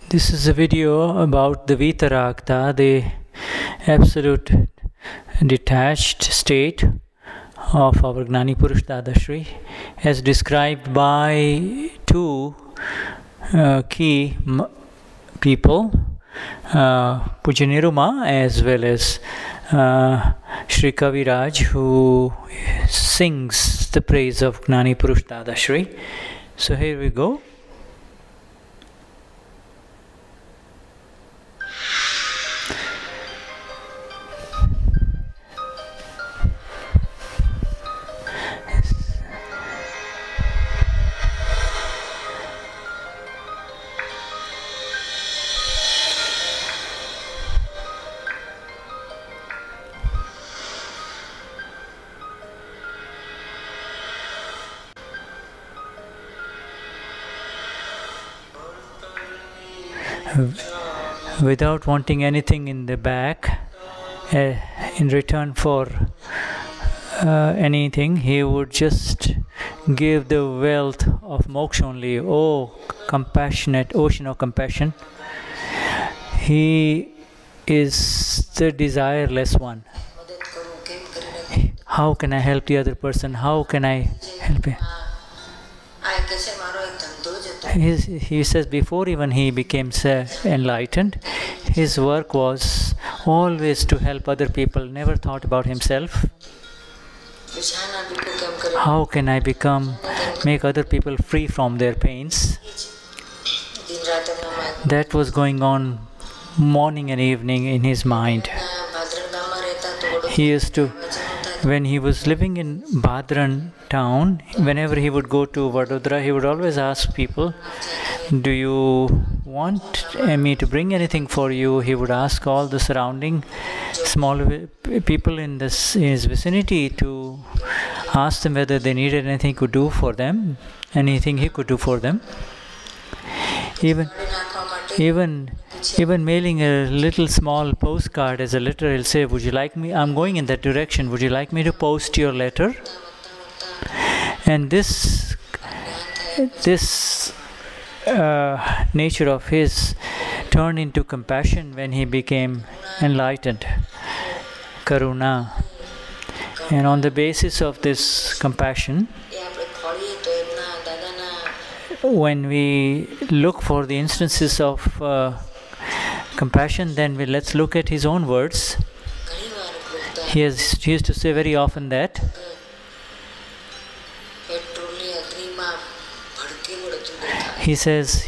This is a video about the Vitaragta, the absolute detached state of our Gnani Purush Dadashri, as described by two key people, Puja Niruma as well as Sri Kaviraj, who sings the praise of Gnani Purush Dadashri. So here we go. Without wanting anything in the back, in return for anything, he would just give the wealth of moksha only. Oh, compassionate ocean of compassion. He is the desireless one. How can I help the other person? How can I help him? He says before even he became enlightened, his work was always to help other people, never thought about himself. How can I make other people free from their pains? That was going on morning and evening in his mind. He used to, when he was living in Bhadran town, whenever he would go to Vadodara, he would always ask people, do you want me to bring anything for you? He would ask all the surrounding small people in his vicinity to ask them whether they needed anything he could do for them, anything he could do for them. Even mailing a little small postcard as a letter, he'll say, would you like me, I'm going in that direction, would you like me to post your letter? And this nature of his turned into compassion when he became enlightened, karuna. And on the basis of this compassion, when we look for the instances of compassion, then let's look at his own words. He used to say very often that he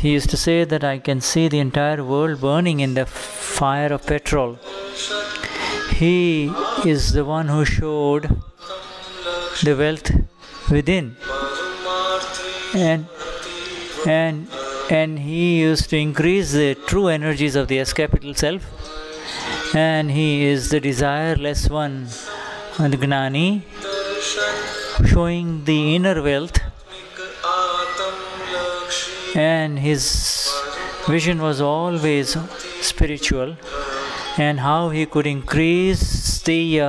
used to say that I can see the entire world burning in the fire of petrol. He is the one who showed the wealth within, and he used to increase the true energies of the S-capital self, and he is the desireless one, the Gnani, showing the inner wealth, and his vision was always spiritual, and how he could increase the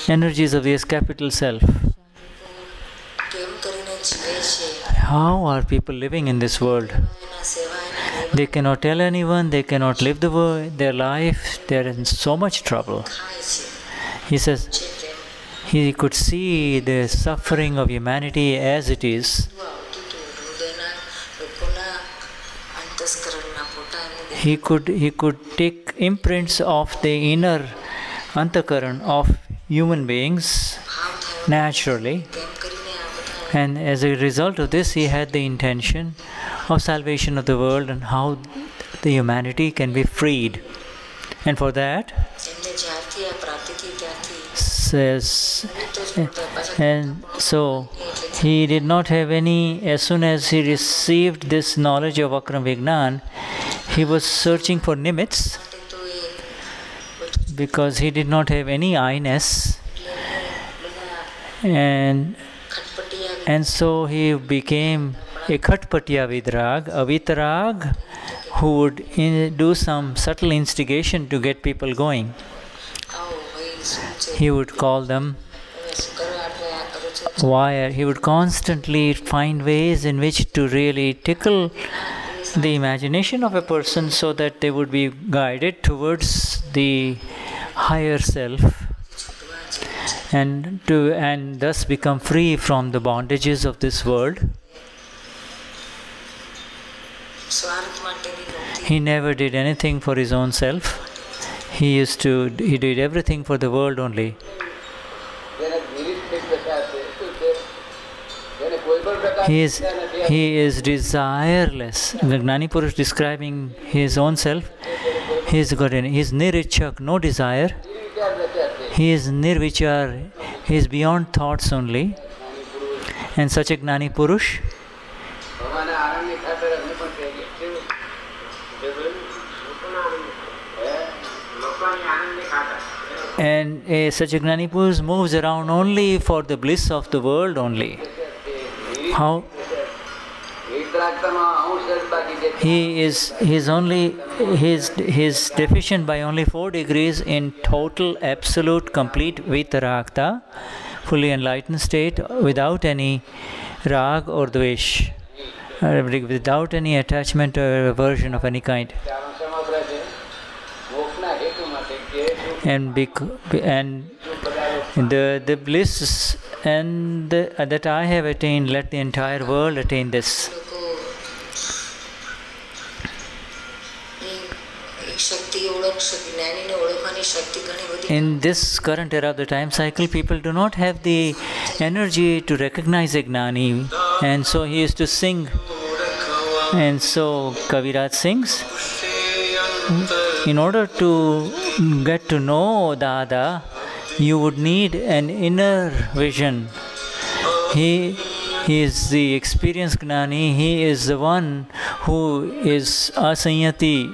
energies of the S-capital self. How are people living in this world? They cannot tell anyone, they cannot live their life, they are in so much trouble. He says he could see the suffering of humanity as it is. He could take imprints of the inner antakaran of human beings naturally. And as a result of this, he had the intention of salvation of the world and how the humanity can be freed. And for that, and so he did not have any, as soon as he received this knowledge of Akram Vignan, he was searching for nimitz, because he did not have any I-ness. And so he became a Khatpatiya Vidrag, a Vitarag who would do some subtle instigation to get people going. He would call them wire. He would constantly find ways in which to really tickle the imagination of a person so that they would be guided towards the higher self and thus become free from the bondages of this world. He never did anything for his own self. He did everything for the world only. He is desireless. The Gnani Purush describing his own self, he is nirichak, no desire. He is nirvichar, he is beyond thoughts only. And such a Gnani Purush such a Gnani Purush moves around only for the bliss of the world only. How he is deficient by only 4 degrees in total absolute complete vitaragta, fully enlightened state, without any rag or dvesh, without any attachment or aversion of any kind. And the bliss that I have attained, let the entire world attain this. In this current era of the time cycle, people do not have the energy to recognize a Gnani, and so he used to sing. And so Kaviraj sings, in order to get to know Dada, you would need an inner vision. He is the experienced Gnani. He is the one who is asanyati,